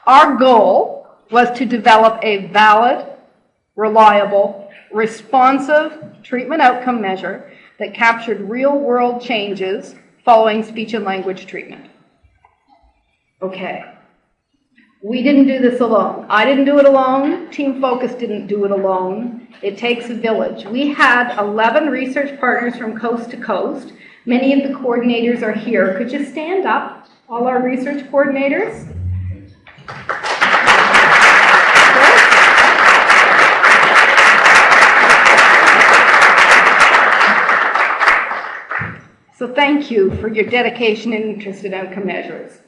Our goal was to develop a valid, reliable, responsive treatment outcome measure that captured real-world changes following speech and language treatment. Okay. We didn't do this alone. I didn't do it alone. Team Focus didn't do it alone. It takes a village. We had 11 research partners from coast to coast. Many of the coordinators are here. Could you stand up, all our research coordinators? So thank you for your dedication and interest in outcome measures.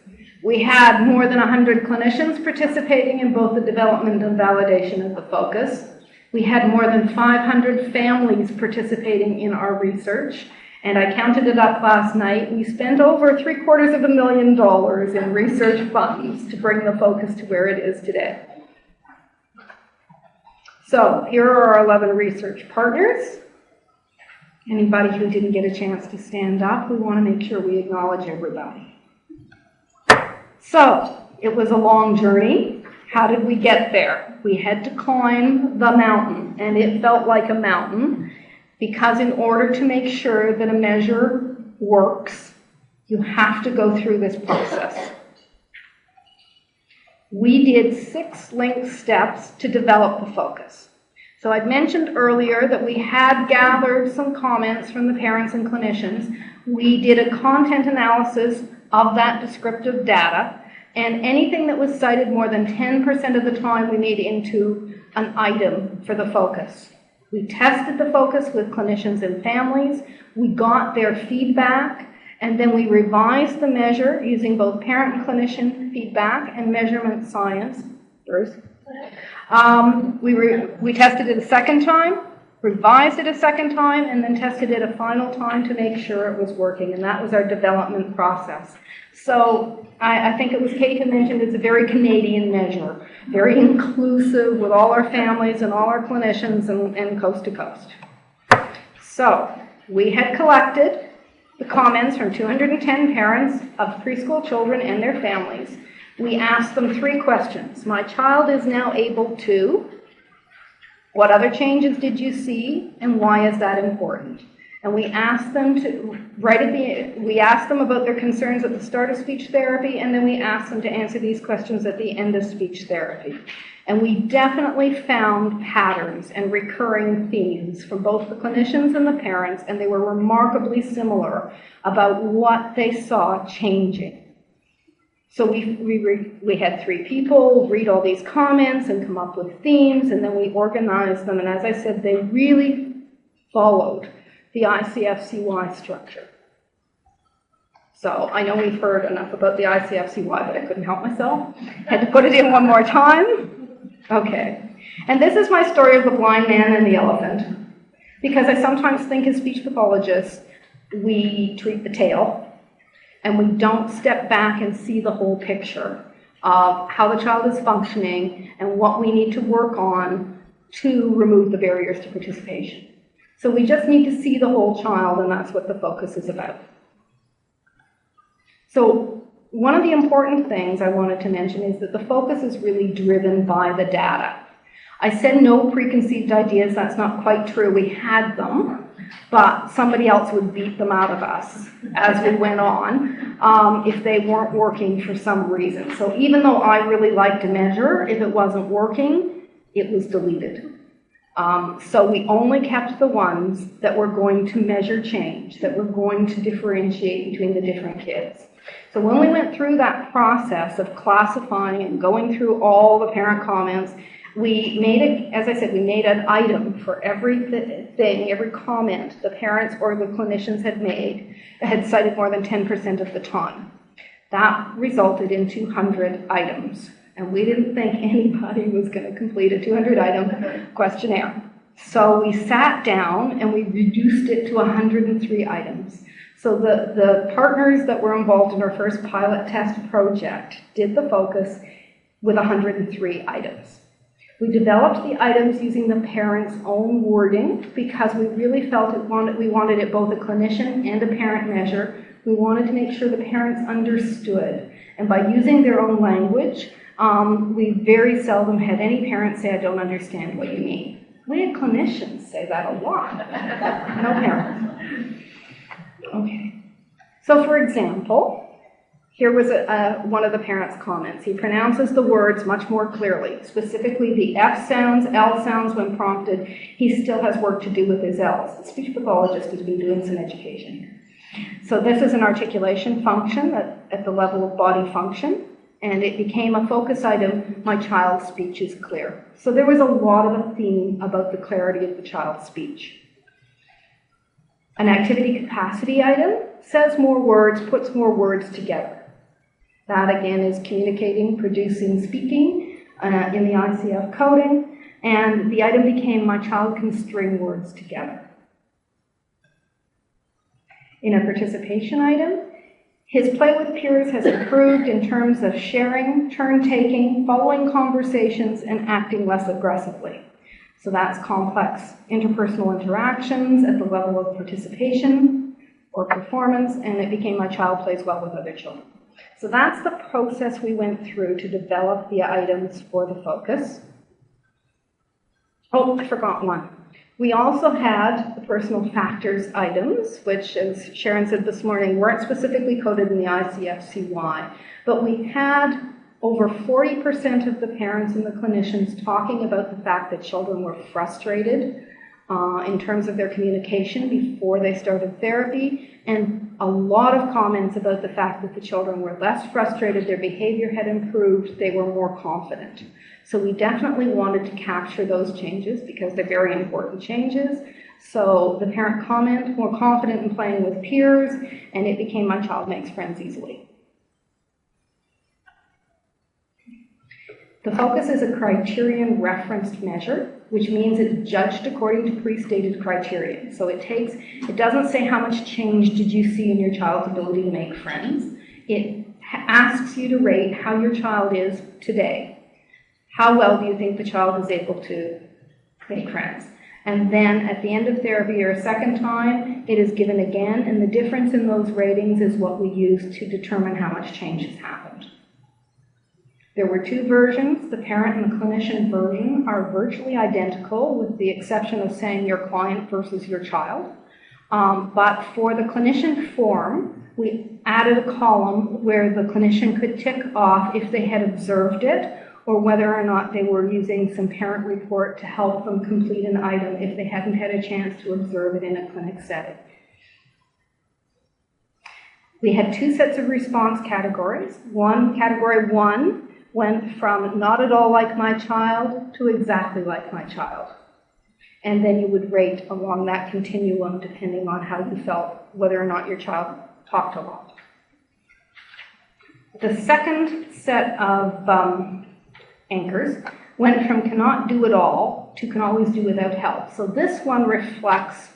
We had more than 100 clinicians participating in both the development and validation of the focus. We had more than 500 families participating in our research, and I counted it up last night. We spent over $750,000 in research funds to bring the focus to where it is today. So here are our 11 research partners. Anybody who didn't get a chance to stand up, we want to make sure we acknowledge everybody. So, it was a long journey. How did we get there? We had to climb the mountain, and it felt like a mountain, because in order to make sure that a measure works, you have to go through this process. We did 6 linked steps to develop the focus. So I'd mentioned earlier that we had gathered some comments from the parents and clinicians. We did a content analysis of that descriptive data, and anything that was cited more than 10% of the time we made into an item for the focus. We tested the focus with clinicians and families, we got their feedback, and then we revised the measure using both parent and clinician feedback and measurement science. Bruce? We tested it a second time, revised it a second time, and then tested it a final time to make sure it was working, and that was our development process. So I think it was Kate who mentioned it's a very Canadian measure, very inclusive with all our families and all our clinicians and coast to coast. So we had collected the comments from 210 parents of preschool children and their families. We asked them 3 questions. My child is now able to. What other changes did you see, and why is that important? And we asked them to we asked them about their concerns at the start of speech therapy, and then we asked them to answer these questions at the end of speech therapy. And we definitely found patterns and recurring themes from both the clinicians and the parents, and they were remarkably similar about what they saw changing. So we had 3 people read all these comments and come up with themes, and then we organized them. And as I said, they really followed the ICF-CY structure. So I know we've heard enough about the ICF-CY, but I couldn't help myself. Had to put it in one more time. Okay. And this is my story of the blind man and the elephant. Because I sometimes think as speech pathologists, we treat the tail, and we don't step back and see the whole picture of how the child is functioning and what we need to work on to remove the barriers to participation. So we just need to see the whole child, and that's what the focus is about. So one of the important things I wanted to mention is that the focus is really driven by the data. I said no preconceived ideas. That's not quite true. We had them, but somebody else would beat them out of us as we went on if they weren't working for some reason. So even though I really like to measure, if it wasn't working, it was deleted. So we only kept the ones that were going to measure change, that were going to differentiate between the different kids. So when we went through that process of classifying and going through all the parent comments, we made as I said, we made an item for everything, every comment the parents or the clinicians had made that had cited more than 10% of the time. That resulted in 200 items. And we didn't think anybody was going to complete a 200-item questionnaire. So we sat down and we reduced it to 103 items. So the partners that were involved in our first pilot test project did the focus with 103 items. We developed the items using the parents' own wording because we really felt we wanted it both a clinician and a parent measure. We wanted to make sure the parents understood. And by using their own language, We very seldom had any parents say, I don't understand what you mean. We had clinicians say that a lot. No parents. Okay. So for example, here was one of the parents' comments. He pronounces the words much more clearly, specifically the F sounds, L sounds when prompted. He still has work to do with his L's. The speech pathologist has been doing some education here. So this is an articulation function at the level of body function, and it became a focus item, my child's speech is clear. So there was a lot of a theme about the clarity of the child's speech. An activity capacity item says more words, puts more words together. That again is communicating, producing, speaking in the ICF coding, and the item became my child can string words together. In a participation item, his play with peers has improved in terms of sharing, turn-taking, following conversations, and acting less aggressively. So that's complex interpersonal interactions at the level of participation or performance, and it became my child plays well with other children. So that's the process we went through to develop the items for the focus. Oh, I forgot one. We also had the personal factors items, which, as Sharon said this morning, weren't specifically coded in the ICF-CY, but we had over 40% of the parents and the clinicians talking about the fact that children were frustrated in terms of their communication before they started therapy, and a lot of comments about the fact that the children were less frustrated, their behavior had improved, they were more confident. So we definitely wanted to capture those changes because they're very important changes. So the parent comment, more confident in playing with peers, and it became my child makes friends easily. The focus is a criterion-referenced measure, which means it's judged according to pre-stated criteria. So it doesn't say how much change did you see in your child's ability to make friends. It asks you to rate how your child is today. How well do you think the child is able to make friends? And then at the end of therapy or a second time, it is given again, and the difference in those ratings is what we use to determine how much change has happened. There were two versions. The parent and the clinician version are virtually identical, with the exception of saying your client versus your child. But for the clinician form, we added a column where the clinician could tick off if they had observed it, or whether or not they were using some parent report to help them complete an item if they hadn't had a chance to observe it in a clinic setting. We had two sets of response categories. Category 1 went from not at all like my child to exactly like my child. And then you would rate along that continuum depending on how you felt, whether or not your child talked a lot. The second set of anchors went from cannot do it all to can always do without help. So this one reflects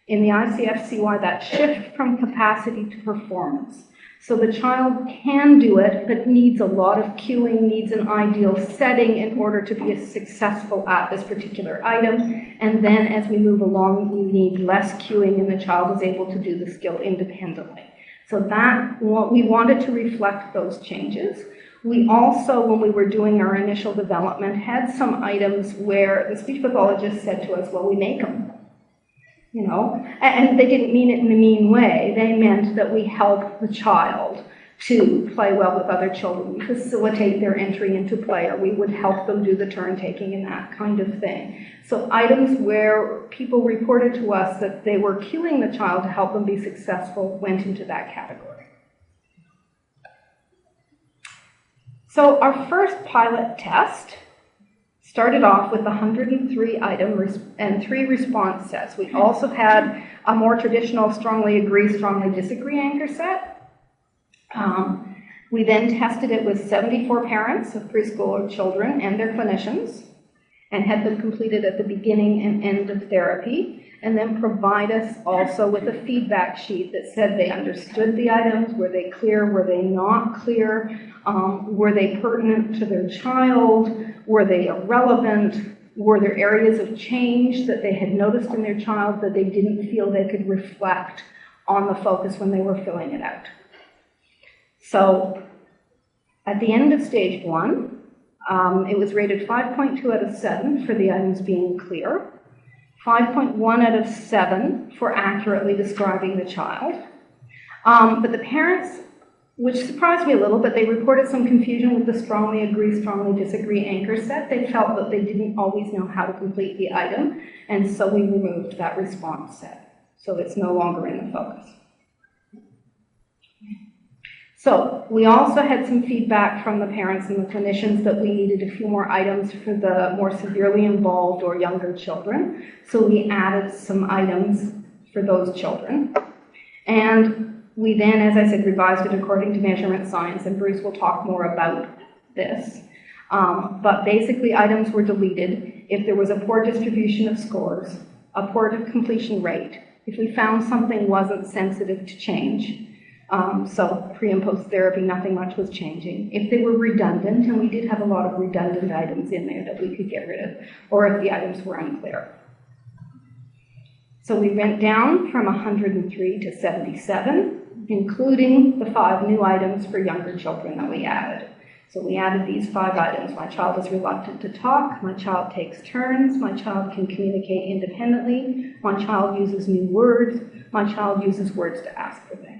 in the ICF-CY that shift from capacity to performance. So the child can do it, but needs a lot of cueing, needs an ideal setting in order to be successful at this particular item. And then as we move along, we need less cueing and the child is able to do the skill independently. So we wanted to reflect those changes. We also, when we were doing our initial development, had some items where the speech pathologist said to us, well, we make them. You know, and they didn't mean it in a mean way. They meant that we help the child to play well with other children. We facilitate their entry into play, or we would help them do the turn-taking and that kind of thing. So items where people reported to us that they were cueing the child to help them be successful went into that category. So our first pilot test started off with 103 items and 3 response sets. We also had a more traditional strongly agree, strongly disagree anchor set. We then tested it with 74 parents of preschool children and their clinicians and had them completed at the beginning and end of therapy, and then provide us also with a feedback sheet that said they understood the items, were they clear, were they not clear, were they pertinent to their child, were they irrelevant, were there areas of change that they had noticed in their child that they didn't feel they could reflect on the focus when they were filling it out. So at the end of stage 1, It was rated 5.2 out of 7 for the items being clear, 5.1 out of 7 for accurately describing the child. But the parents, which surprised me a little, but they reported some confusion with the strongly agree, strongly disagree anchor set. They felt that they didn't always know how to complete the item, and so we removed that response set. So it's no longer in the focus. So we also had some feedback from the parents and the clinicians that we needed a few more items for the more severely involved or younger children. So we added some items for those children. And we then, as I said, revised it according to measurement science, and Bruce will talk more about this. But basically, items were deleted if there was a poor distribution of scores, a poor completion rate, if we found something wasn't sensitive to change. So pre and post therapy, nothing much was changing. If they were redundant, and we did have a lot of redundant items in there that we could get rid of, or if the items were unclear. So we went down from 103 to 77, including the 5 new items for younger children that we added. So we added these 5 items. My child is reluctant to talk. My child takes turns. My child can communicate independently. My child uses new words. My child uses words to ask for things.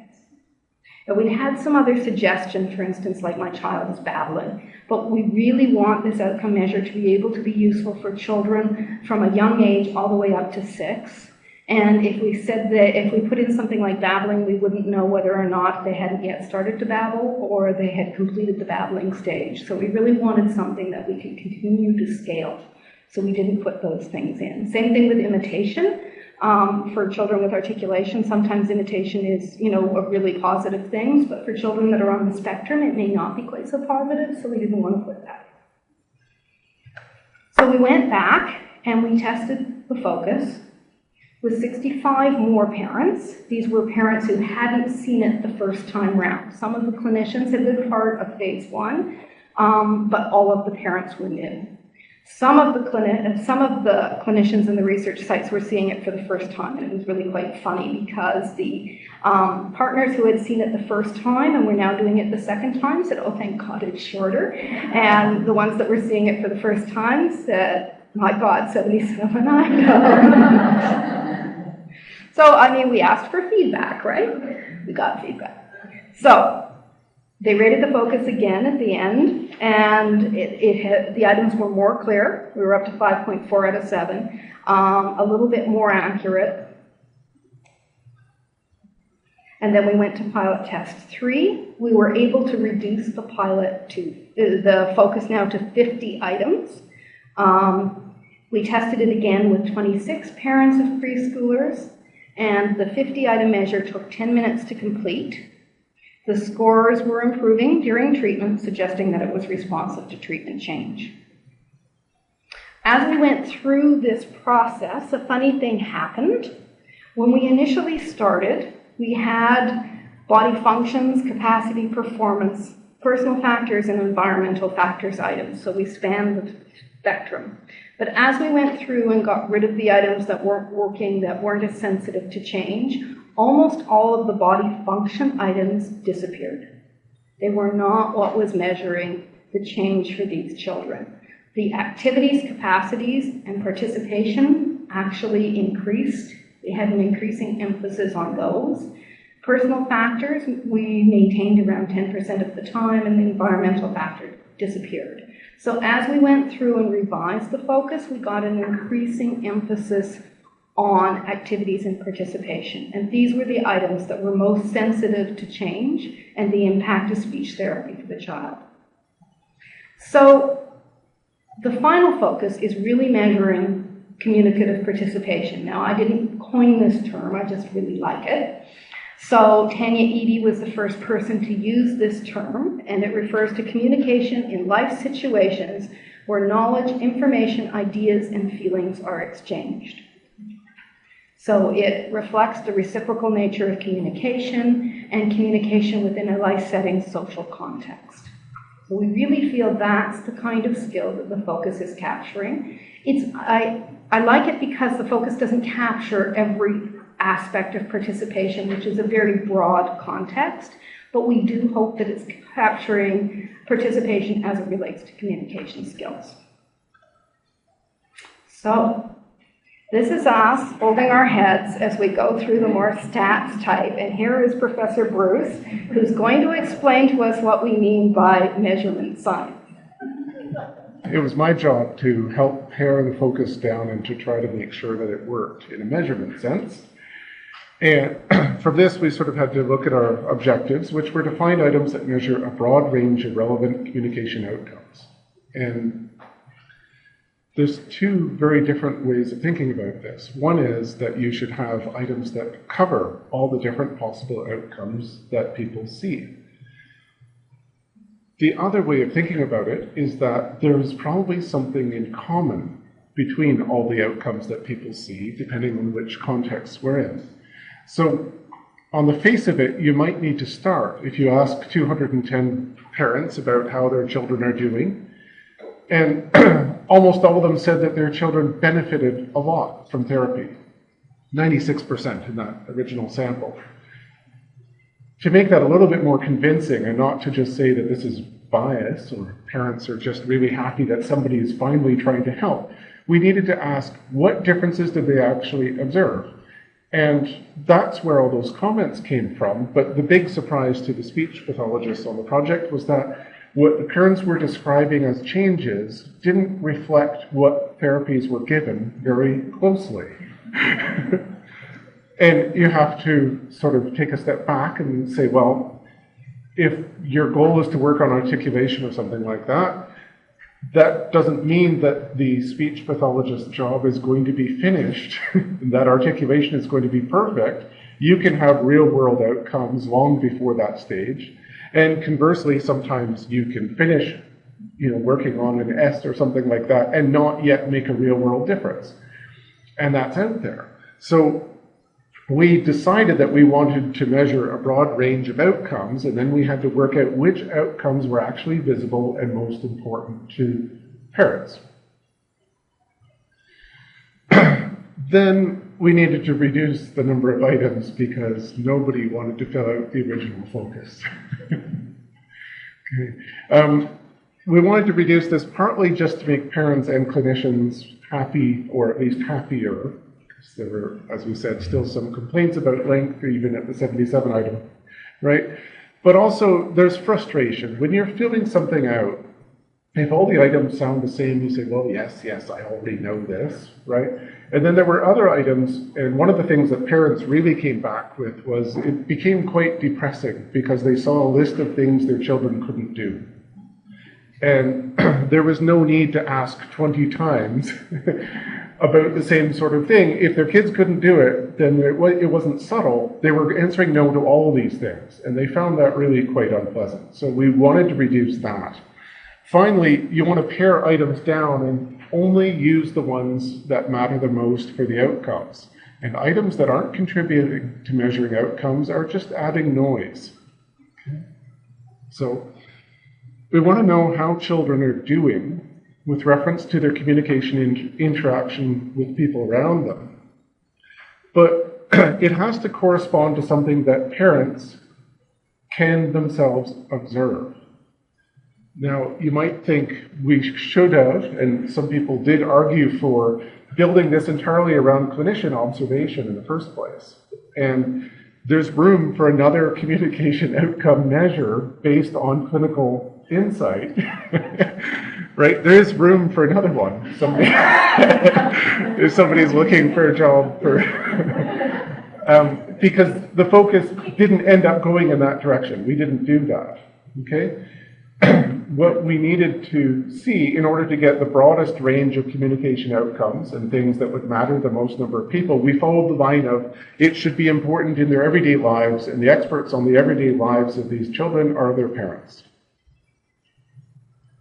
And we had some other suggestions, for instance, like my child is babbling. But we really want this outcome measure to be able to be useful for children from a young age all the way up to 6. And if we said that if we put in something like babbling, we wouldn't know whether or not they hadn't yet started to babble or they had completed the babbling stage. So we really wanted something that we could continue to scale. So we didn't put those things in. Same thing with imitation. For children with articulation, sometimes imitation is, a really positive thing, but for children that are on the spectrum, it may not be quite so positive, so we didn't want to put that. So we went back and we tested the focus with 65 more parents. These were parents who hadn't seen it the first time round. Some of the clinicians had been part of phase 1, but all of the parents were new. Some of the clinicians in the research sites were seeing it for the first time, and it was really quite funny because the partners who had seen it the first time and were now doing it the second time said, "Oh, thank God it's shorter." And the ones that were seeing it for the first time said, "My God, 77, I know." So, we asked for feedback, right? We got feedback. So, they rated the focus again at the end, and the items were more clear. We were up to 5.4 out of 7, a little bit more accurate. And then we went to pilot test 3. We were able to reduce the the focus now to 50 items. We tested it again with 26 parents of preschoolers, and the 50-item measure took 10 minutes to complete. The scores were improving during treatment, suggesting that it was responsive to treatment change. As we went through this process, a funny thing happened. When we initially started, we had body functions, capacity, performance, personal factors, and environmental factors items, so we spanned the spectrum. But as we went through and got rid of the items that weren't working, that weren't as sensitive to change, almost all of the body function items disappeared. They were not what was measuring the change for these children. The activities, capacities, and participation actually increased. We had an increasing emphasis on those. Personal factors, we maintained around 10% of the time, and the environmental factor disappeared. So as we went through and revised the focus, we got an increasing emphasis on activities and participation. And these were the items that were most sensitive to change and the impact of speech therapy for the child. So the final focus is really measuring communicative participation. Now, I didn't coin this term, I just really like it. So Tanya Edie was the first person to use this term, and it refers to communication in life situations where knowledge, information, ideas, and feelings are exchanged. So it reflects the reciprocal nature of communication and communication within a life-setting social context. So we really feel that's the kind of skill that the focus is capturing. I like it because the focus doesn't capture every aspect of participation, which is a very broad context, but we do hope that it's capturing participation as it relates to communication skills. So, this is us holding our heads as we go through the more stats type, and here is Professor Bruce, who's going to explain to us what we mean by measurement science. It was my job to help pare the focus down and to try to make sure that it worked in a measurement sense. And for this, we sort of had to look at our objectives, which were to find items that measure a broad range of relevant communication outcomes. And there's two very different ways of thinking about this. One is that you should have items that cover all the different possible outcomes that people see. The other way of thinking about it is that there's probably something in common between all the outcomes that people see, depending on which context we're in. So, on the face of it, you might need to start if you ask 210 parents about how their children are doing, and almost all of them said that their children benefited a lot from therapy. 96% in that original sample. To make that a little bit more convincing and not to just say that this is bias or parents are just really happy that somebody is finally trying to help, we needed to ask what differences did they actually observe? And that's where all those comments came from. But the big surprise to the speech pathologists on the project was that what the parents were describing as changes didn't reflect what therapies were given very closely. And you have to sort of take a step back and say, well, if your goal is to work on articulation or something like that, that doesn't mean that the speech pathologist's job is going to be finished, that articulation is going to be perfect. You can have real-world outcomes long before that stage. And conversely, sometimes you can finish, working on an S or something like that and not yet make a real-world difference. And that's out there. So we decided that we wanted to measure a broad range of outcomes, and then we had to work out which outcomes were actually visible and most important to parents. Then we needed to reduce the number of items because nobody wanted to fill out the original focus. Okay. We wanted to reduce this partly just to make parents and clinicians happy, or at least happier. There were, as we said, still some complaints about length, even at the 77 item, right? But also, there's frustration. When you're filling something out, if all the items sound the same, you say, well, yes, I already know this, right? And then there were other items, and one of the things that parents really came back with was it became quite depressing because they saw a list of things their children couldn't do. And there was no need to ask 20 times about the same sort of thing. If their kids couldn't do it, then it wasn't subtle. They were answering no to all these things, and they found that really quite unpleasant. So we wanted to reduce that. Finally, you want to pare items down and only use the ones that matter the most for the outcomes. And items that aren't contributing to measuring outcomes are just adding noise. Okay. So we want to know how children are doing with reference to their communication interaction with people around them. But it has to correspond to something that parents can themselves observe. Now, you might think we should have, and some people did argue for, building this entirely around clinician observation in the first place. And there's room for another communication outcome measure based on clinical insight. Right? There is room for another one. If somebody's looking for a job for because the focus didn't end up going in that direction. We didn't do that. Okay? What we needed to see in order to get the broadest range of communication outcomes and things that would matter the most number of people, we followed the line of it should be important in their everyday lives, and the experts on the everyday lives of these children are their parents.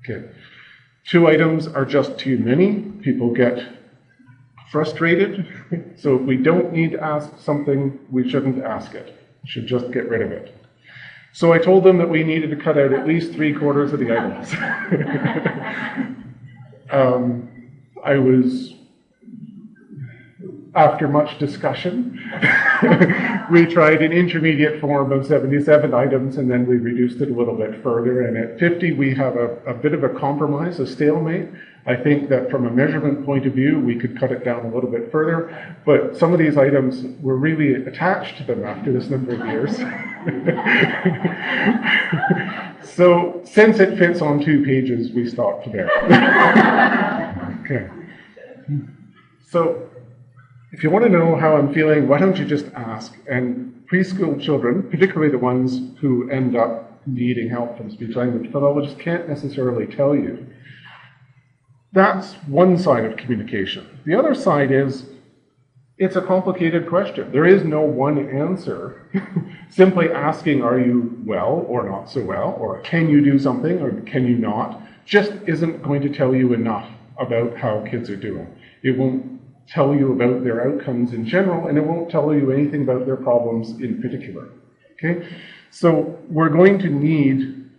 Okay. 2 items are just too many. People get frustrated. So if we don't need to ask something, we shouldn't ask it. We should just get rid of it. So I told them that we needed to cut out at least 3/4 of the items. I was, after much discussion, we tried an intermediate form of 77 items, and then we reduced it a little bit further. And at 50, we have a bit of a compromise, a stalemate. I think that from a measurement point of view, we could cut it down a little bit further. But some of these items were really attached to them after this number of years. So since it fits on 2 pages, we stopped there. Okay. So if you want to know how I'm feeling, why don't you just ask? And preschool children, particularly the ones who end up needing help from speech-language pathologists, can't necessarily tell you. That's one side of communication. The other side is, it's a complicated question. There is no one answer. Simply asking, are you well or not so well, or can you do something or can you not, just isn't going to tell you enough about how kids are doing. It won't tell you about their outcomes in general, and it won't tell you anything about their problems in particular. Okay? So we're going to need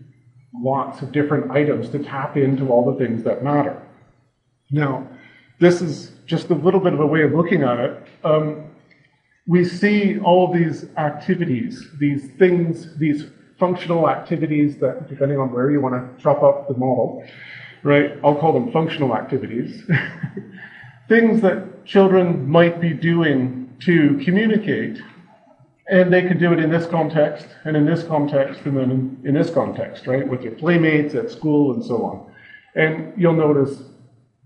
lots of different items to tap into all the things that matter. Now, this is just a little bit of a way of looking at it. We see all of these activities, these things, these functional activities that, depending on where you want to chop up the model, right? I'll call them functional activities. Things that children might be doing to communicate, and they can do it in this context, and in this context, and then in this context, right? With their playmates at school and so on. And you'll notice,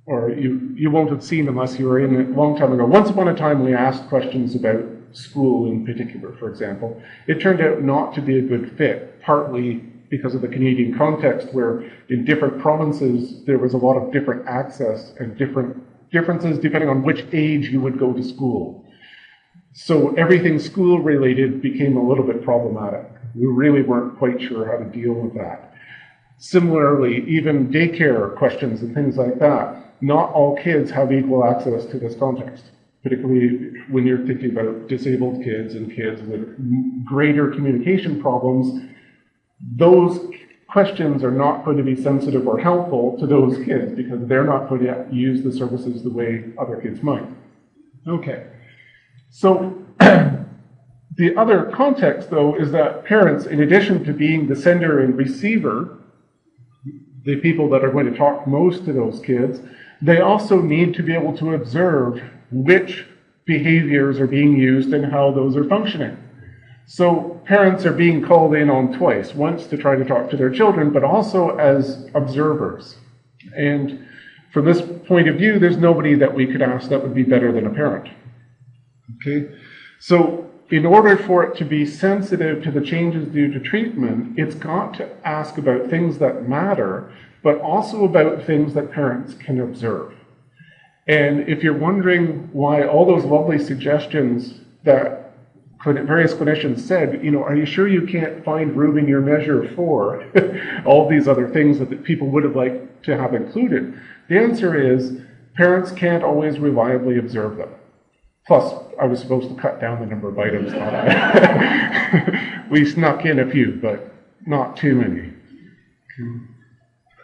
or you won't have seen unless you were in it a long time ago. Once upon a time, we asked questions about school in particular, for example. It turned out not to be a good fit, partly because of the Canadian context, where in different provinces, there was a lot of different access and differences depending on which age you would go to school. So everything school-related became a little bit problematic. We really weren't quite sure how to deal with that. Similarly, even daycare questions and things like that, not all kids have equal access to this context, particularly when you're thinking about disabled kids and kids with greater communication problems. Those questions are not going to be sensitive or helpful to those kids because they're not going to use the services the way other kids might. Okay, so the other context, though, is that parents, in addition to being the sender and receiver, the people that are going to talk most to those kids, they also need to be able to observe which behaviors are being used and how those are functioning. So parents are being called in on twice, once to try to talk to their children, but also as observers. And from this point of view, there's nobody that we could ask that would be better than a parent. Okay? So in order for it to be sensitive to the changes due to treatment, it's got to ask about things that matter, but also about things that parents can observe. And if you're wondering why all those lovely suggestions that various clinicians said, are you sure you can't find room in your measure for all these other things that people would have liked to have included? The answer is parents can't always reliably observe them. Plus, I was supposed to cut down the number of items, not I. We snuck in a few, but not too many.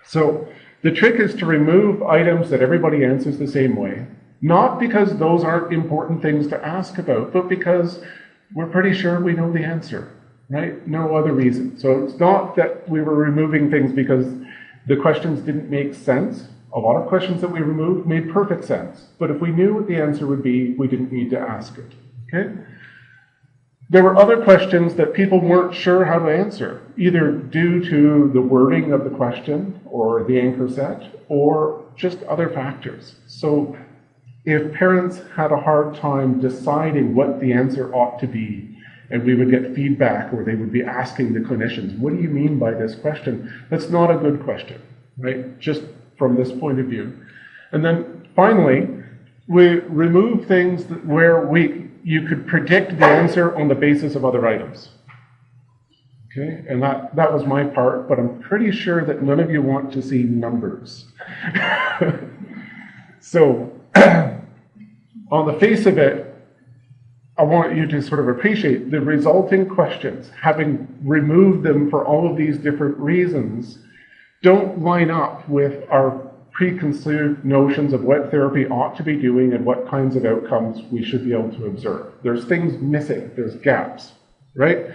So the trick is to remove items that everybody answers the same way, not because those aren't important things to ask about, but because we're pretty sure we know the answer, right? No other reason. So it's not that we were removing things because the questions didn't make sense. A lot of questions that we removed made perfect sense. But if we knew what the answer would be, we didn't need to ask it, okay? There were other questions that people weren't sure how to answer, either due to the wording of the question or the anchor set, or just other factors. So if parents had a hard time deciding what the answer ought to be, and we would get feedback, or they would be asking the clinicians, what do you mean by this question? That's not a good question, right? Just from this point of view. And then finally, we remove things where you could predict the answer on the basis of other items. Okay, and that was my part, but I'm pretty sure that none of you want to see numbers. So, on the face of it, I want you to sort of appreciate the resulting questions, having removed them for all of these different reasons, don't line up with our preconceived notions of what therapy ought to be doing and what kinds of outcomes we should be able to observe. There's things missing, there's gaps, right?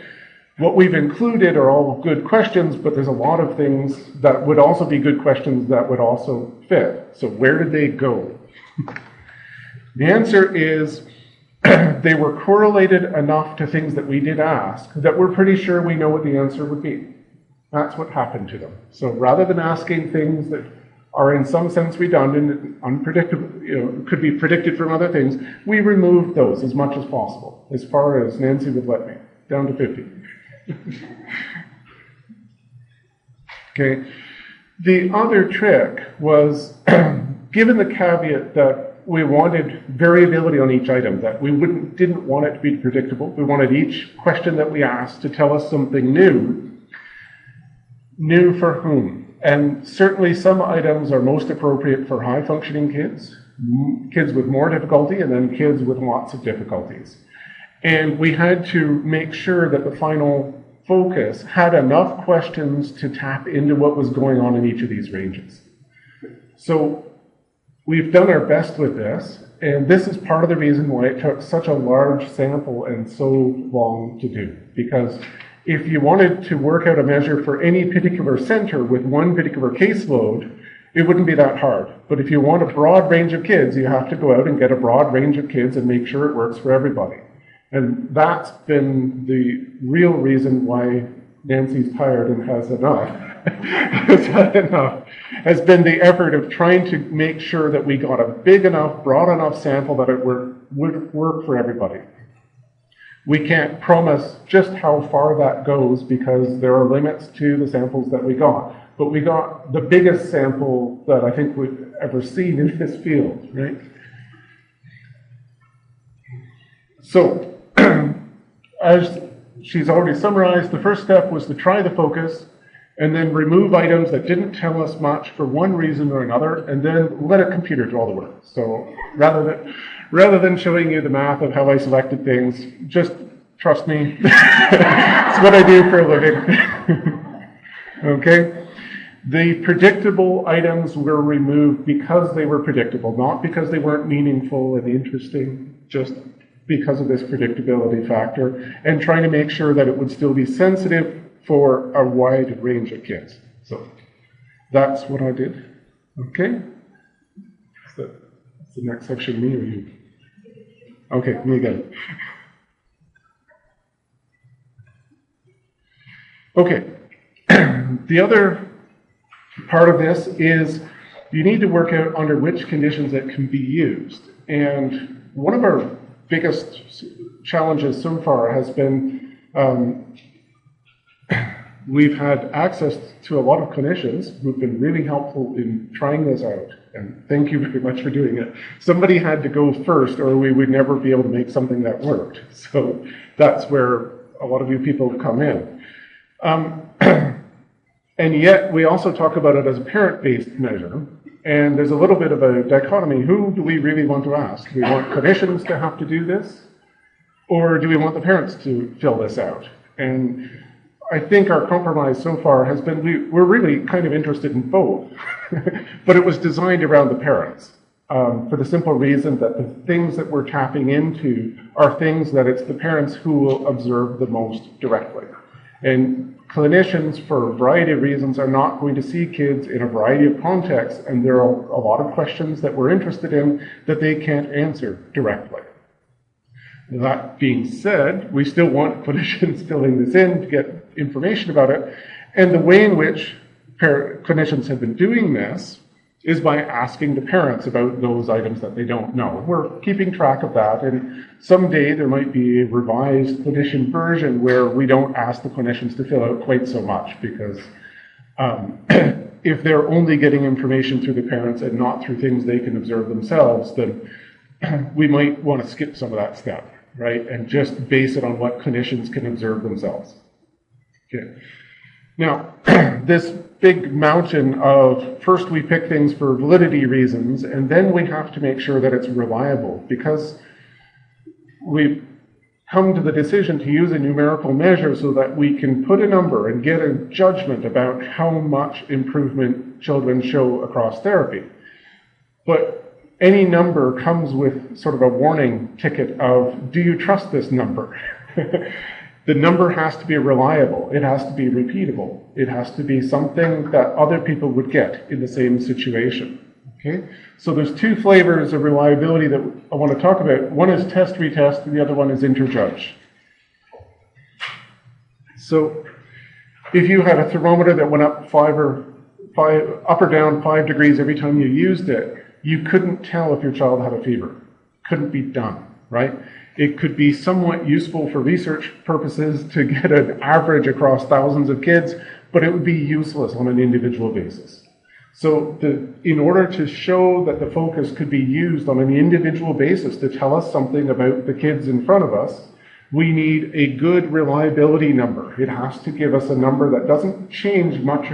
What we've included are all good questions, but there's a lot of things that would also be good questions that would also fit. So where did they go? The answer is they were correlated enough to things that we did ask that we're pretty sure we know what the answer would be. That's what happened to them. So rather than asking things that are in some sense redundant, unpredictable, could be predicted from other things, we removed those as much as possible, as far as Nancy would let me, down to 50. Okay. The other trick was, given the caveat that we wanted variability on each item, that we didn't want it to be predictable. We wanted each question that we asked to tell us something new. New for whom? And certainly some items are most appropriate for high-functioning kids, kids with more difficulty, and then kids with lots of difficulties. And we had to make sure that the final focus had enough questions to tap into what was going on in each of these ranges. So we've done our best with this, and this is part of the reason why it took such a large sample and so long to do. Because if you wanted to work out a measure for any particular center with one particular caseload, it wouldn't be that hard. But if you want a broad range of kids, you have to go out and get a broad range of kids and make sure it works for everybody. And that's been the real reason why Nancy's tired and has enough. Has had enough. Has been the effort of trying to make sure that we got a big enough, broad enough sample that it would work for everybody. We can't promise just how far that goes because there are limits to the samples that we got. But we got the biggest sample that I think we've ever seen in this field, right? So, as she's already summarized, the first step was to try the focus and then remove items that didn't tell us much for one reason or another, and then let a computer do all the work. So rather than showing you the math of how I selected things, just trust me. It's what I do for a living. Okay? The predictable items were removed because they were predictable, not because they weren't meaningful and interesting, just because of this predictability factor, and trying to make sure that it would still be sensitive for a wide range of kids. So that's what I did. Okay? Is the next section me or you? Okay, me again. Okay. The other part of this is you need to work out under which conditions it can be used. And one of our biggest challenges so far has been we've had access to a lot of clinicians who've been really helpful in trying this out, and thank you very much for doing it. Somebody had to go first or we would never be able to make something that worked. So that's where a lot of you people come in. And yet we also talk about it as a parent-based measure, and there's a little bit of a dichotomy. Who do we really want to ask? Do we want clinicians to have to do this? Or do we want the parents to fill this out? And I think our compromise so far has been we're really kind of interested in both, but it was designed around the parents for the simple reason that the things that we're tapping into are things that it's the parents who will observe the most directly. And clinicians, for a variety of reasons, are not going to see kids in a variety of contexts, and there are a lot of questions that we're interested in that they can't answer directly. That being said, we still want clinicians filling this in to get information about it, and the way in which clinicians have been doing this is by asking the parents about those items that they don't know. We're keeping track of that, and someday there might be a revised clinician version where we don't ask the clinicians to fill out quite so much, because if they're only getting information through the parents and not through things they can observe themselves, then we might want to skip some of that step, right, and just base it on what clinicians can observe themselves. Okay. Now, this big mountain of first we pick things for validity reasons, and then we have to make sure that it's reliable, because we've come to the decision to use a numerical measure so that we can put a number and get a judgment about how much improvement children show across therapy. But any number comes with sort of a warning ticket of, do you trust this number? The number has to be reliable. It has to be repeatable. It has to be something that other people would get in the same situation. Okay? So there's two flavors of reliability that I want to talk about. One is test-retest, and the other one is interjudge. So if you had a thermometer that went up up or down 5 degrees every time you used it, you couldn't tell if your child had a fever. Couldn't be done, right? It could be somewhat useful for research purposes to get an average across thousands of kids, but it would be useless on an individual basis. So in order to show that the focus could be used on an individual basis to tell us something about the kids in front of us, we need a good reliability number. It has to give us a number that doesn't change much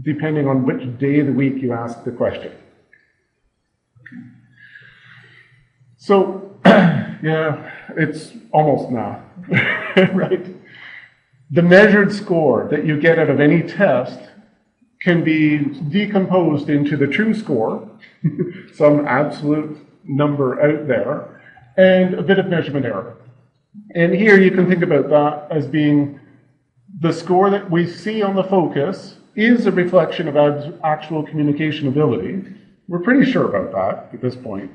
depending on which day of the week you ask the question. So, yeah, it's almost now, right? The measured score that you get out of any test can be decomposed into the true score, some absolute number out there, and a bit of measurement error. And here you can think about that as being the score that we see on the focus is a reflection of actual communication ability. We're pretty sure about that at this point.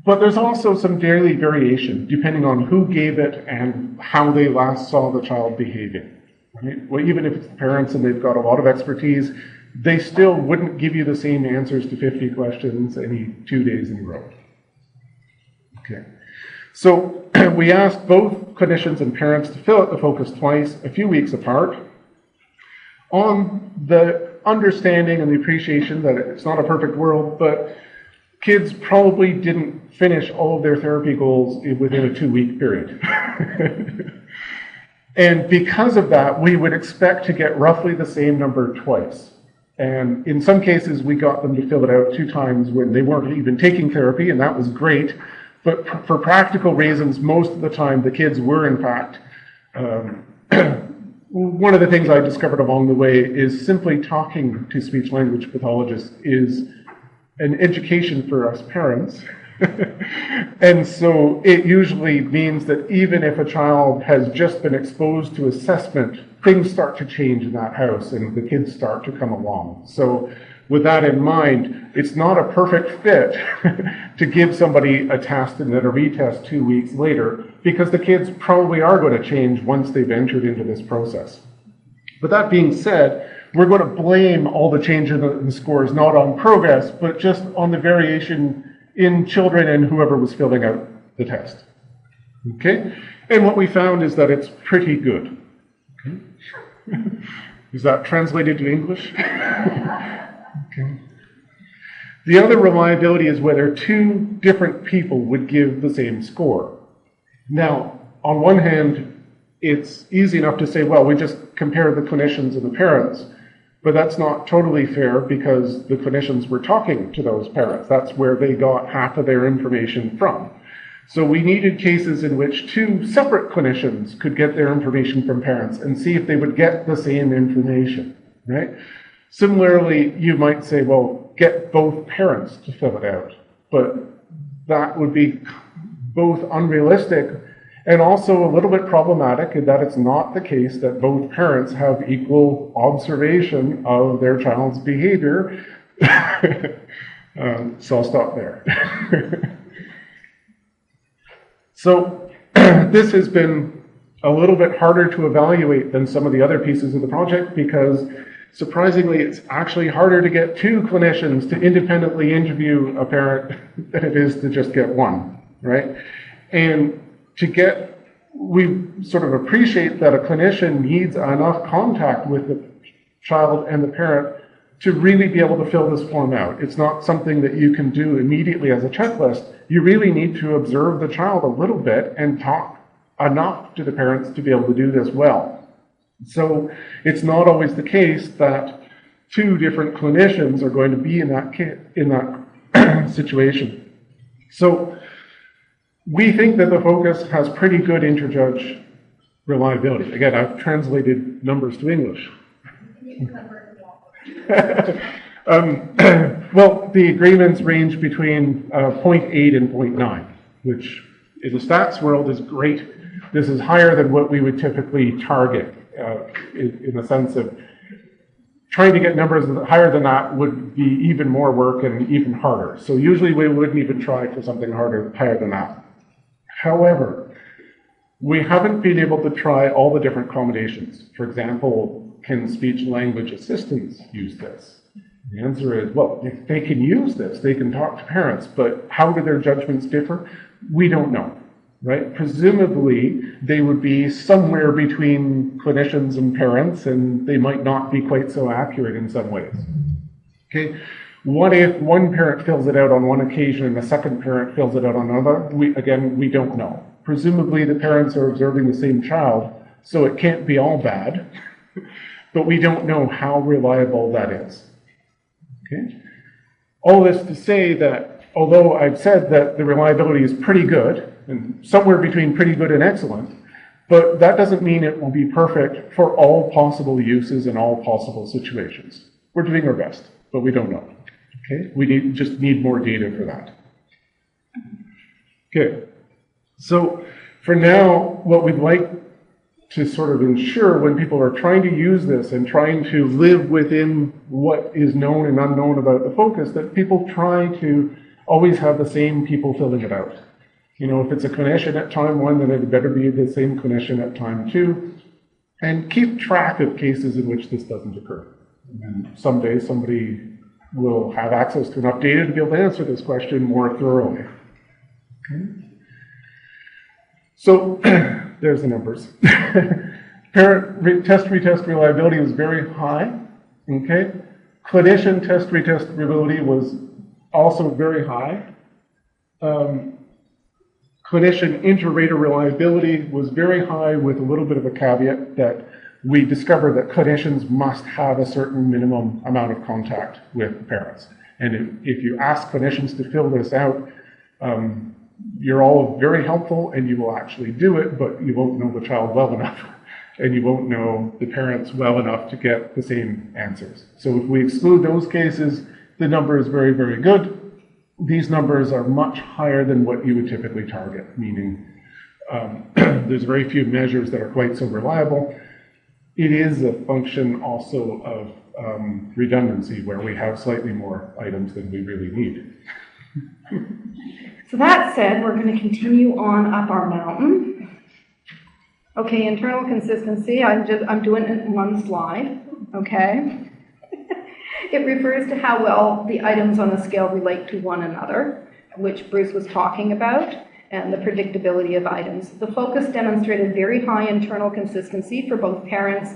But there's also some daily variation depending on who gave it and how they last saw the child behaving. Right? Well, even if it's the parents and they've got a lot of expertise, they still wouldn't give you the same answers to 50 questions any 2 days in a row. Okay. So we asked both clinicians and parents to fill out the focus twice, a few weeks apart, on the understanding and the appreciation that it's not a perfect world, but kids probably didn't finish all of their therapy goals within a 2-week period. And because of that, we would expect to get roughly the same number twice. And in some cases, we got them to fill it out 2 times when they weren't even taking therapy, and that was great. But for practical reasons, most of the time, the kids were, in fact, one of the things I discovered along the way is simply talking to speech-language pathologists is an education for us parents. And so it usually means that even if a child has just been exposed to assessment, things start to change in that house and the kids start to come along. So with that in mind, it's not a perfect fit to give somebody a test and then a retest 2 weeks later, because the kids probably are going to change once they've entered into this process. But that being said, we're going to blame all the change in the scores not on progress, but just on the variation in children and whoever was filling out the test. Okay? And what we found is that it's pretty good. Okay? Is that translated to English? Okay. The other reliability is whether 2 different people would give the same score. Now, on one hand, it's easy enough to say, well, we just compare the clinicians and the parents, but that's not totally fair because the clinicians were talking to those parents. That's where they got half of their information from. So we needed cases in which 2 separate clinicians could get their information from parents and see if they would get the same information, right? Similarly, you might say, well, get both parents to fill it out, but that would be both unrealistic and also a little bit problematic in that it's not the case that both parents have equal observation of their child's behavior. So I'll stop there. So this has been a little bit harder to evaluate than some of the other pieces of the project because surprisingly, it's actually harder to get 2 clinicians to independently interview a parent than it is to just get 1, right? And we sort of appreciate that a clinician needs enough contact with the child and the parent to really be able to fill this form out. It's not something that you can do immediately as a checklist. You really need to observe the child a little bit and talk enough to the parents to be able to do this well. So it's not always the case that 2 different clinicians are going to be in that situation. So we think that the focus has pretty good interjudge reliability. Again, I've translated numbers to English. Well, the agreements range between 0.8 and 0.9, which in the stats world is great. This is higher than what we would typically target in the sense of trying to get numbers higher than that would be even more work and even harder. So usually we wouldn't even try for something higher than that. However, we haven't been able to try all the different combinations. For example, can speech language assistants use this? The answer is, well, if they can use this, they can talk to parents, but how do their judgments differ? We don't know, right? Presumably, they would be somewhere between clinicians and parents, and they might not be quite so accurate in some ways. Okay, what if one parent fills it out on one occasion and the second parent fills it out on another? We don't know. Presumably, the parents are observing the same child, so it can't be all bad, but we don't know how reliable that is. Okay. All this to say that although I've said that the reliability is pretty good, and somewhere between pretty good and excellent, but that doesn't mean it will be perfect for all possible uses in all possible situations. We're doing our best, but we don't know. Okay. We just need more data for that. Okay. So for now, what we'd like to sort of ensure when people are trying to use this and trying to live within what is known and unknown about the focus, that people try to always have the same people filling it out. You know, if it's a clinician at time 1, then it better be the same clinician at time 2, and keep track of cases in which this doesn't occur. And someday somebody will have access to enough data to be able to answer this question more thoroughly. Okay. So there's the numbers. Parent test-retest reliability was very high. Okay. Clinician test-retest reliability was also very high. Clinician inter-rater reliability was very high, with a little bit of a caveat that we discovered that clinicians must have a certain minimum amount of contact with parents. And if you ask clinicians to fill this out, you're all very helpful and you will actually do it, but you won't know the child well enough and you won't know the parents well enough to get the same answers. So if we exclude those cases, the number is very, very good. These numbers are much higher than what you would typically target, meaning there's very few measures that are quite so reliable. It is a function also of redundancy, where we have slightly more items than we really need. So that said, we're going to continue on up our mountain. Okay, internal consistency, I'm doing it in one slide, okay? It refers to how well the items on the scale relate to one another, which Bruce was talking about, and the predictability of items. The focus demonstrated very high internal consistency for both parents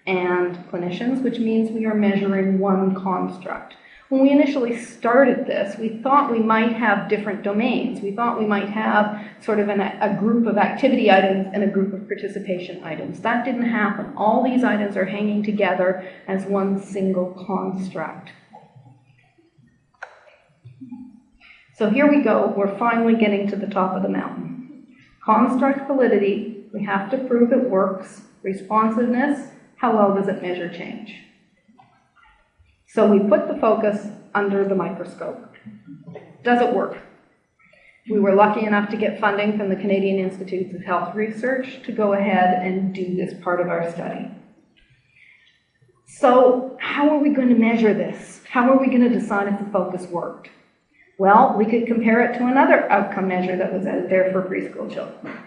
and clinicians, which means we are measuring one construct. When we initially started this, we thought we might have different domains. We thought we might have sort of a group of activity items and a group of participation items. That didn't happen. All these items are hanging together as one single construct. So here we go. We're finally getting to the top of the mountain. Construct validity, we have to prove it works. Responsiveness, how well does it measure change? So we put the focus under the microscope. Does it work? We were lucky enough to get funding from the Canadian Institutes of Health Research to go ahead and do this part of our study. So how are we going to measure this? How are we going to decide if the focus worked? Well, we could compare it to another outcome measure that was out there for preschool children,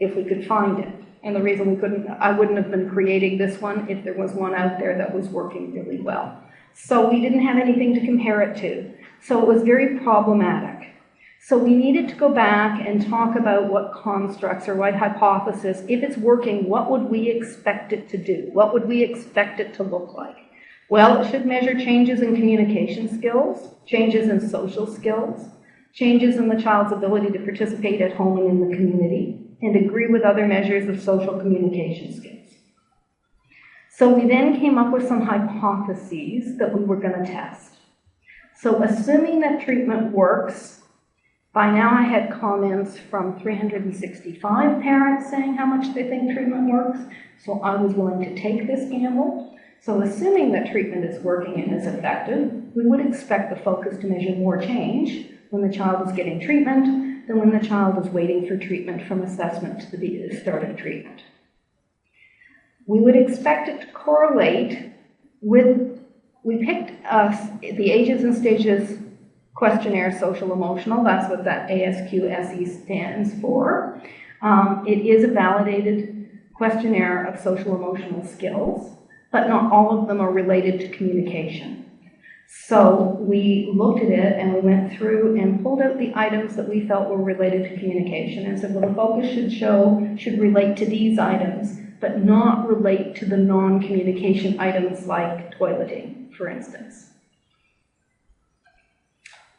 if we could find it. And the reason I wouldn't have been creating this one if there was one out there that was working really well. So we didn't have anything to compare it to. So it was very problematic. So we needed to go back and talk about what constructs or what hypothesis, if it's working, what would we expect it to do? What would we expect it to look like? Well, it should measure changes in communication skills, changes in social skills, changes in the child's ability to participate at home and in the community, and agree with other measures of social communication skills. So we then came up with some hypotheses that we were going to test. So assuming that treatment works, by now I had comments from 365 parents saying how much they think treatment works, so I was willing to take this gamble. So assuming that treatment is working and is effective, we would expect the focus to measure more change when the child is getting treatment than when the child is waiting for treatment from assessment to the start of treatment. We would expect it to correlate with, we picked the Ages and Stages Questionnaire Social Emotional, that's what that ASQ-SE stands for. It is a validated questionnaire of social emotional skills, but not all of them are related to communication. So we looked at it and we went through and pulled out the items that we felt were related to communication and said, well, the focus should relate to these items, but not relate to the non-communication items like toileting, for instance.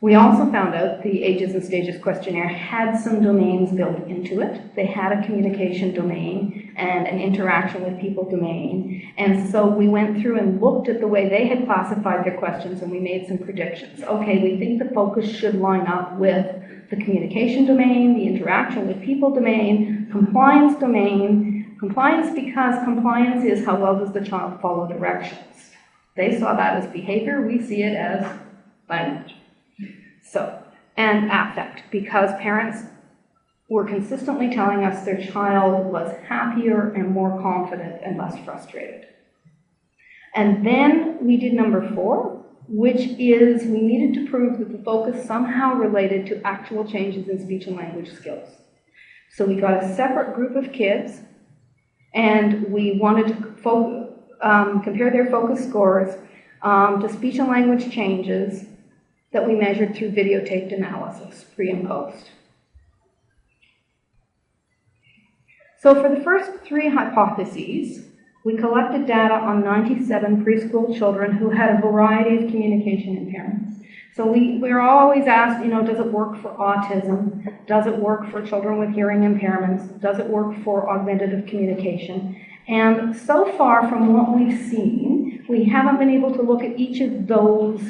We also found out the Ages and Stages questionnaire had some domains built into it. They had a communication domain and an interaction with people domain. And so we went through and looked at the way they had classified their questions and we made some predictions. Okay, we think the focus should line up with the communication domain, the interaction with people domain, compliance domain. Compliance because compliance is how well does the child follow directions. They saw that as behavior, we see it as language. So, and affect, because parents were consistently telling us their child was happier and more confident and less frustrated. And then we did number 4, which is we needed to prove that the focus somehow related to actual changes in speech and language skills. So we got a separate group of kids and we wanted to compare their focus scores to speech and language changes that we measured through videotaped analysis, pre and post. So for the first 3 hypotheses, we collected data on 97 preschool children who had a variety of communication impairments. So we're always asked, does it work for autism? Does it work for children with hearing impairments? Does it work for augmentative communication? And so far from what we've seen, we haven't been able to look at each of those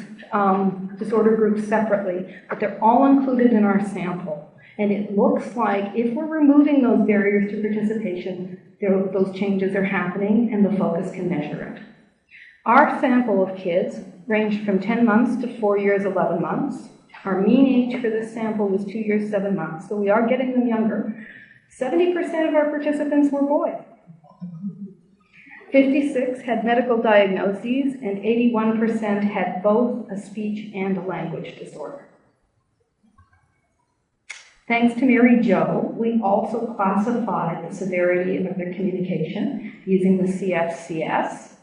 disorder groups separately, but they're all included in our sample. And it looks like if we're removing those barriers to participation, those changes are happening and the focus can measure it. Our sample of kids ranged from 10 months to 4 years, 11 months. Our mean age for this sample was 2 years, 7 months, so we are getting them younger. 70% of our participants were boys. 56 had medical diagnoses, and 81% had both a speech and a language disorder. Thanks to Mary Jo, we also classified the severity of their communication using the CFCS.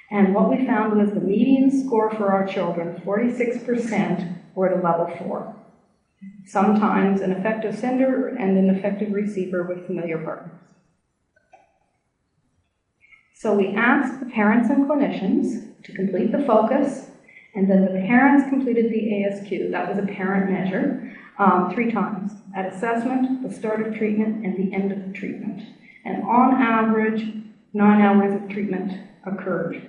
And what we found was the median score for our children, 46%, were at a level 4. Sometimes an effective sender and an effective receiver with familiar partners. So we asked the parents and clinicians to complete the focus, and then the parents completed the ASQ, that was a parent measure, 3 times, at assessment, the start of treatment, and the end of the treatment. And on average, 9 hours of treatment occurred.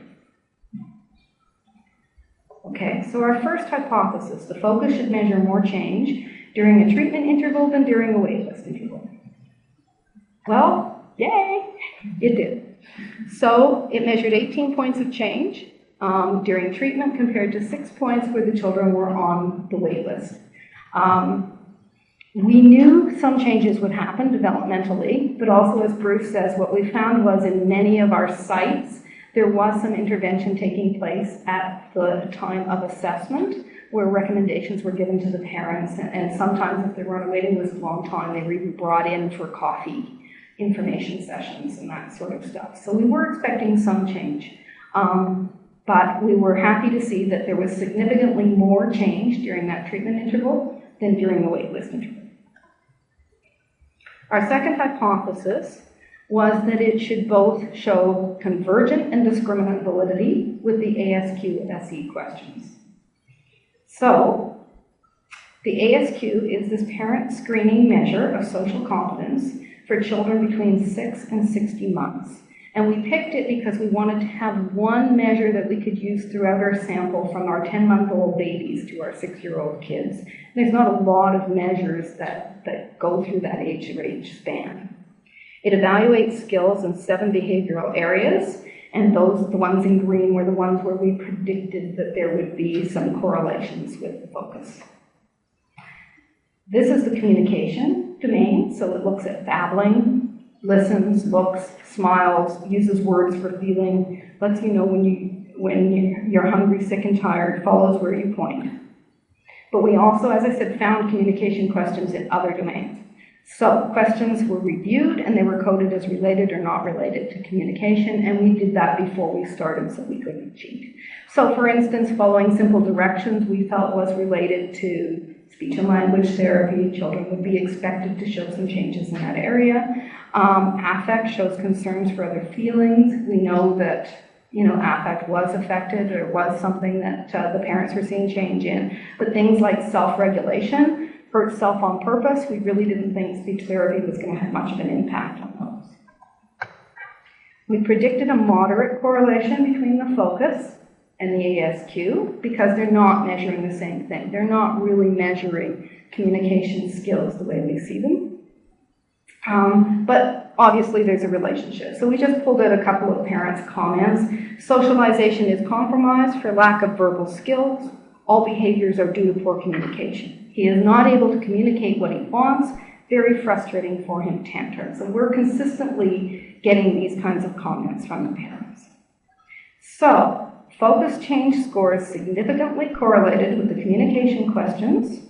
Okay, so our first hypothesis, the focus should measure more change during a treatment interval than during a waitlist interval. Well, yay, it did. So it measured 18 points of change during treatment compared to 6 points where the children were on the wait list. We knew some changes would happen developmentally, but also, as Bruce says, what we found was in many of our sites, there was some intervention taking place at the time of assessment where recommendations were given to the parents, and sometimes if they were on a waiting list a long time, they were even brought in for coffee information sessions and that sort of stuff. So we were expecting some change, but we were happy to see that there was significantly more change during that treatment interval than during the waitlist interval. Our second hypothesis was that it should both show convergent and discriminant validity with the ASQ-SE questions. So the ASQ is this parent screening measure of social competence for children between 6 and 60 months. And we picked it because we wanted to have one measure that we could use throughout our sample from our 10-month-old babies to our 6-year-old kids. There's not a lot of measures that go through that age range span. It evaluates skills in 7 behavioral areas, And those, the ones in green, were the ones where we predicted that there would be some correlations with the focus. This is the communication domain, so it looks at babbling, listens, looks, smiles, uses words for feeling, lets you know when you're hungry, sick, and tired, follows where you point. But we also, as I said, found communication questions in other domains. So questions were reviewed and they were coded as related or not related to communication, and we did that before we started so we couldn't cheat. So for instance, following simple directions we felt was related to speech and language therapy. Children would be expected to show some changes in that area. Affect shows concerns for other feelings. We know that affect was affected or was something that the parents were seeing change in. But things like self-regulation, hurt self on purpose, we really didn't think speech therapy was going to have much of an impact on those. We predicted a moderate correlation between the focus and the ASQ because they're not measuring the same thing. They're not really measuring communication skills the way we see them. But obviously there's a relationship. So we just pulled out a couple of parents' comments. Socialization is compromised for lack of verbal skills. All behaviors are due to poor communication. He is not able to communicate what he wants. Very frustrating for him, tantrums. And we're consistently getting these kinds of comments from the parents. So, focus change scores significantly correlated with the communication questions,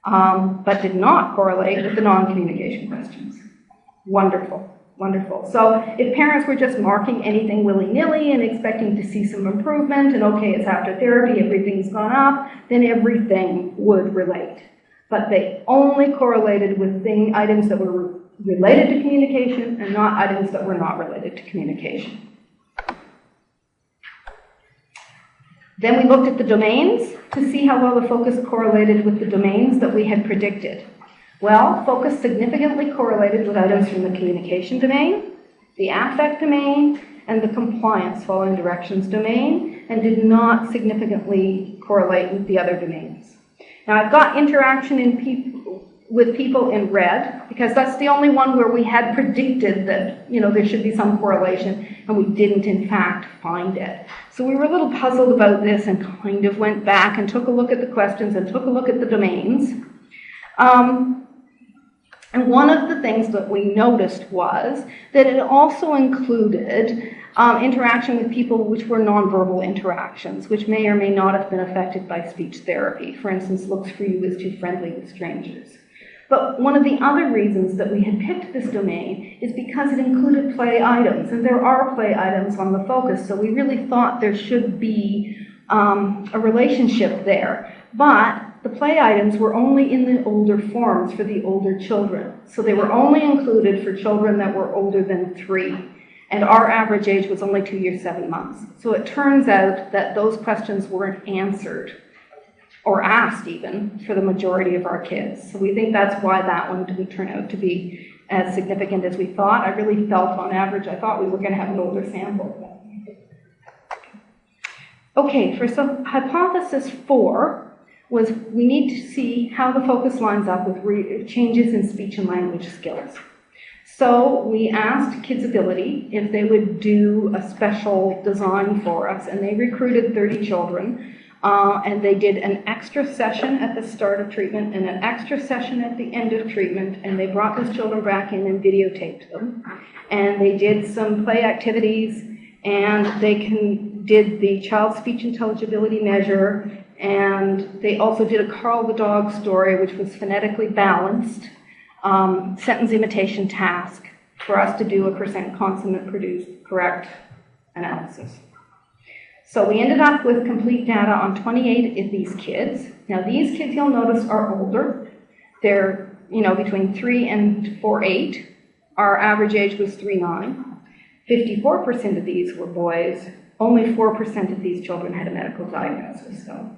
but did not correlate with the non-communication questions. Wonderful. Wonderful. So if parents were just marking anything willy-nilly and expecting to see some improvement, and okay, it's after therapy, everything's gone up, then everything would relate. But they only correlated with items that were related to communication and not items that were not related to communication. Then we looked at the domains to see how well the focus correlated with the domains that we had predicted. Well, focus significantly correlated with items from the communication domain, the affect domain, and the compliance following directions domain, and did not significantly correlate with the other domains. Now I've got interaction with people in red, because that's the only one where we had predicted that there should be some correlation, and we didn't in fact find it. So we were a little puzzled about this and kind of went back and took a look at the questions and took a look at the domains. And one of the things that we noticed was that it also included interaction with people which were nonverbal interactions, which may or may not have been affected by speech therapy. For instance, looks for you is too friendly with strangers. But one of the other reasons that we had picked this domain is because it included play items, and there are play items on the focus, so we really thought there should be a relationship there. But the play items were only in the older forms for the older children. So they were only included for children that were older than 3. And our average age was only 2 years, 7 months. So it turns out that those questions weren't answered, or asked even, for the majority of our kids. So we think that's why that one didn't turn out to be as significant as we thought. I really felt on average, I thought we were going to have an older sample. Okay, for some hypothesis 4, was we need to see how the focus lines up with changes in speech and language skills. So we asked Kidsability if they would do a special design for us, and they recruited 30 children, and they did an extra session at the start of treatment and an extra session at the end of treatment, and they brought those children back in and videotaped them. And they did some play activities, and they did the child speech intelligibility measure, and they also did a Carl the Dog story, which was phonetically balanced, sentence imitation task for us to do a % consonant produced correct analysis. So we ended up with complete data on 28 of these kids. Now these kids, you'll notice, are older. They're between 3 and 4'8". Our average age was 3'9". 54% of these were boys. Only 4% of these children had a medical diagnosis, though.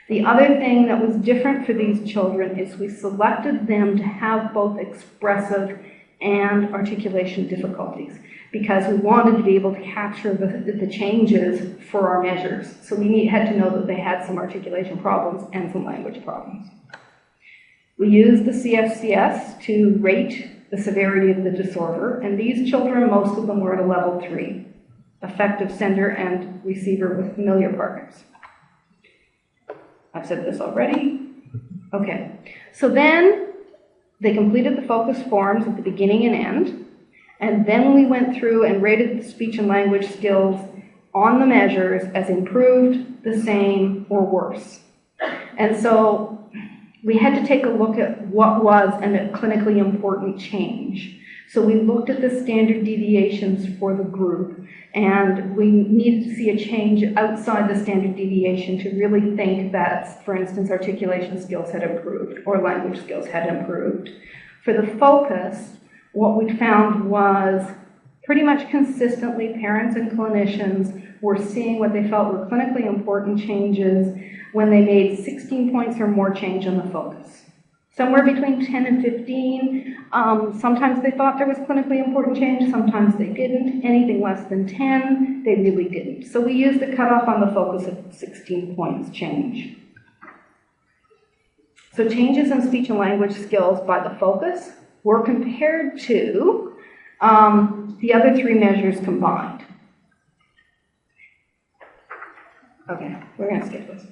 The other thing that was different for these children is we selected them to have both expressive and articulation difficulties because we wanted to be able to capture the changes for our measures. So we had to know that they had some articulation problems and some language problems. We used the CFCS to rate the severity of the disorder, and these children, most of them were at a level 3. effective sender and receiver with familiar partners. I've said this already. Okay, so then they completed the focus forms at the beginning and end, and then we went through and rated the speech and language skills on the measures as improved, the same, or worse. And so we had to take a look at what was a clinically important change. So we looked at the standard deviations for the group, and we needed to see a change outside the standard deviation to really think that, for instance, articulation skills had improved or language skills had improved. For the focus, what we found was pretty much consistently parents and clinicians were seeing what they felt were clinically important changes when they made 16 points or more change on the focus. Somewhere between 10 and 15. Sometimes they thought there was clinically important change, sometimes they didn't. Anything less than 10, they really didn't. So we used a cutoff on the focus of 16 points change. So changes in speech and language skills by the focus were compared to the other three measures combined. Okay, we're going to skip this.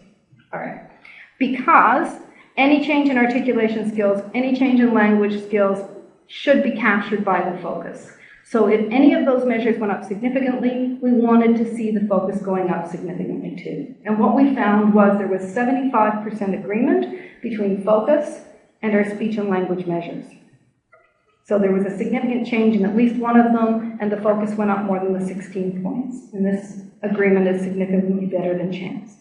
All right. Because any change in articulation skills, any change in language skills should be captured by the focus. So if any of those measures went up significantly, we wanted to see the focus going up significantly too. And what we found was there was 75% agreement between focus and our speech and language measures. So there was a significant change in at least one of them, and the focus went up more than the 16 points. And this agreement is significantly better than chance.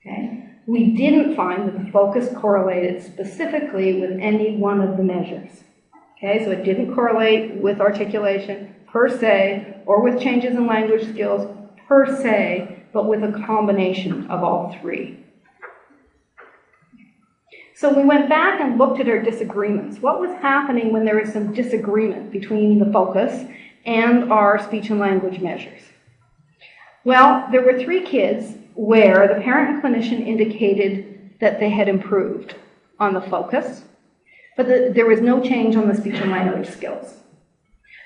Okay? We didn't find that the focus correlated specifically with any one of the measures. Okay, so it didn't correlate with articulation per se, or with changes in language skills per se, but with a combination of all three. So we went back and looked at our disagreements. What was happening when there was some disagreement between the focus and our speech and language measures? Well, there were 3 kids where the parent and clinician indicated that they had improved on the focus, but there was no change on the speech and language skills.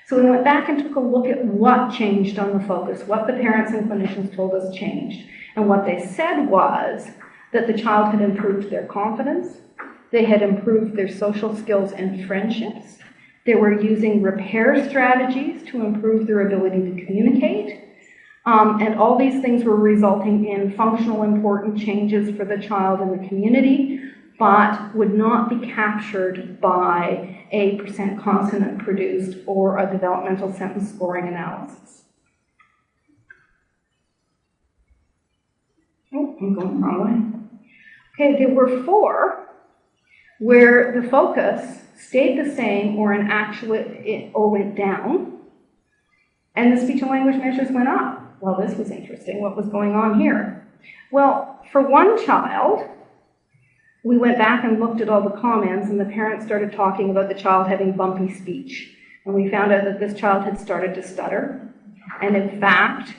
So we went back and took a look at what changed on the focus, what the parents and clinicians told us changed. And what they said was that the child had improved their confidence, they had improved their social skills and friendships, they were using repair strategies to improve their ability to communicate, and all these things were resulting in functional important changes for the child in the community, but would not be captured by a % consonant produced or a developmental sentence scoring analysis. Oh, I'm going the wrong way. Okay, there were 4 where the focus stayed the same or went down, and the speech and language measures went up. Well, this was interesting. What was going on here? Well, for one child, we went back and looked at all the comments, and the parents started talking about the child having bumpy speech. And we found out that this child had started to stutter. And in fact,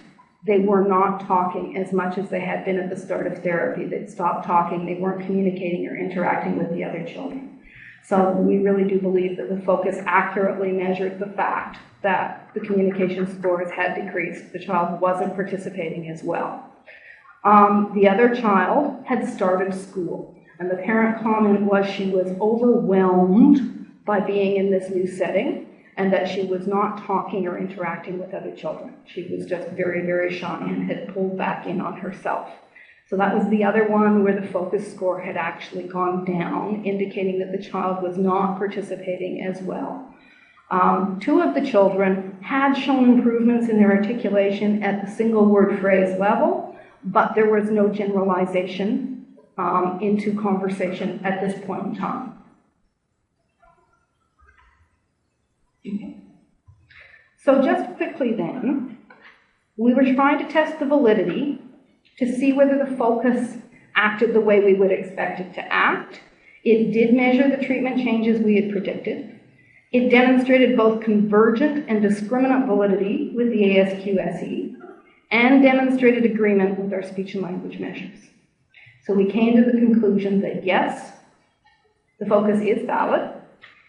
they were not talking as much as they had been at the start of therapy. They'd stopped talking. They weren't communicating or interacting with the other children. So we really do believe that the focus accurately measured the fact that the communication scores had decreased. The child wasn't participating as well. The other child had started school. And the parent comment was she was overwhelmed by being in this new setting and that she was not talking or interacting with other children. She was just very, very shy and had pulled back in on herself. So that was the other one where the focus score had actually gone down, indicating that the child was not participating as well. 2 of the children had shown improvements in their articulation at the single word phrase level, but there was no generalization into conversation at this point in time. Okay. So just quickly then, we were trying to test the validity to see whether the focus acted the way we would expect it to act. It did measure the treatment changes we had predicted. It demonstrated both convergent and discriminant validity with the ASQ-SE and demonstrated agreement with our speech and language measures. So we came to the conclusion that yes, the focus is valid,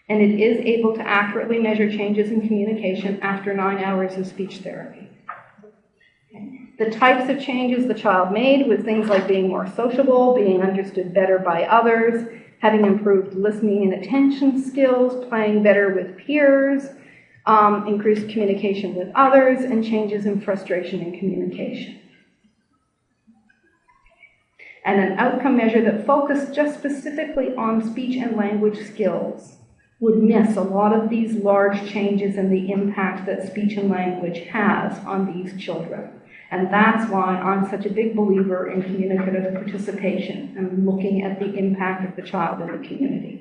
and it is able to accurately measure changes in communication after 9 hours of speech therapy. The types of changes the child made was things like being more sociable, being understood better by others, having improved listening and attention skills, playing better with peers, increased communication with others, and changes in frustration and communication. And an outcome measure that focused just specifically on speech and language skills would miss a lot of these large changes and the impact that speech and language has on these children. And that's why I'm such a big believer in communicative participation and looking at the impact of the child in the community.